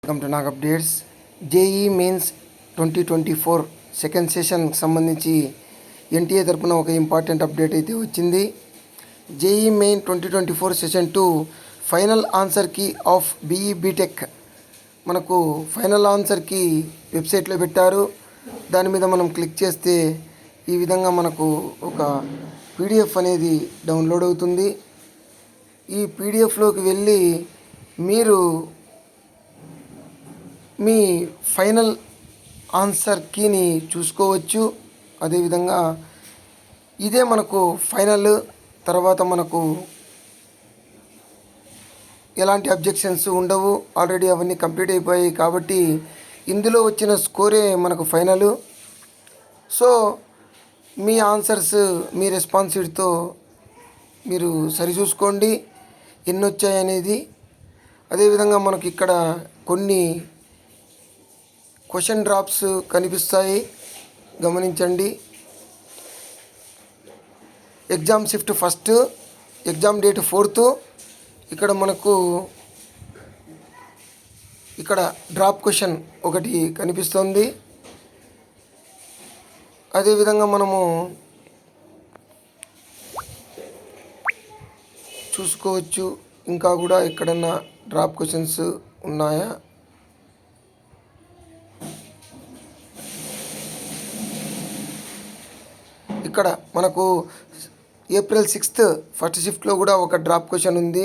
Welcome to Nag updates. JEE mains 2024 second సెషన్కి సంబంధించి NTA తరపున ఒక ఇంపార్టెంట్ అప్డేట్ అయితే వచ్చింది. JEE main 2024 session 2 final answer key of BE BTech మనకు ఫైనల్ ఆన్సర్ కీ వెబ్సైట్లో పెట్టారు. దాని మీద మనం క్లిక్ చేస్తే ఈ విధంగా మనకు ఒక పీడిఎఫ్ అనేది డౌన్లోడ్ అవుతుంది. ఈ పీడిఎఫ్లోకి వెళ్ళి మీరు మీ ఫైనల్ ఆన్సర్ కీని చూసుకోవచ్చు. అదేవిధంగా ఇదే మనకు ఫైనల్. తర్వాత మనకు ఎలాంటి అబ్జెక్షన్స్ ఉండవు, ఆల్రెడీ అవన్నీ కంప్లీట్ అయిపోయాయి కాబట్టి ఇందులో వచ్చిన స్కోరే మనకు ఫైనల్. సో మీ ఆన్సర్స్ మీ రెస్పాన్సివ్తో మీరు సరిచూసుకోండి ఎన్ని వచ్చాయనేది. అదేవిధంగా మనకి ఇక్కడ కొన్ని క్వశ్చన్ డ్రాప్స్ కనిపిస్తాయి, గమనించండి. Exam shift 1, exam date 4. ఇక్కడ మనకు ఇక్కడ డ్రాప్ క్వశ్చన్ ఒకటి కనిపిస్తుంది. అదేవిధంగా మనము చూసుకోవచ్చు ఇంకా కూడా ఎక్కడన్నా డ్రాప్ క్వశ్చన్స్ ఉన్నాయా. ఇక్కడ మనకు April 6 ఫస్ట్ షిఫ్ట్లో కూడా ఒక డ్రాప్ క్వశ్చన్ ఉంది.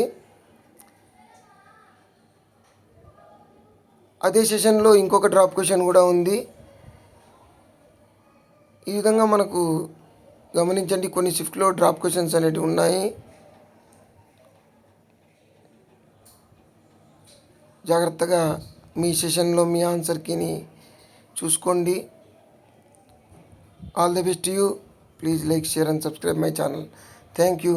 అదే సెషన్లో ఇంకొక డ్రాప్ క్వశ్చన్ కూడా ఉంది. ఈ విధంగా మనకు గమనించండి, కొన్ని షిఫ్ట్లో డ్రాప్ క్వశ్చన్స్ అనేటివి ఉన్నాయి. జాగ్రత్తగా మీ సెషన్లో మీ ఆన్సర్ కీని చూసుకోండి. All the best to you. Please like, share and subscribe my channel. Thank you.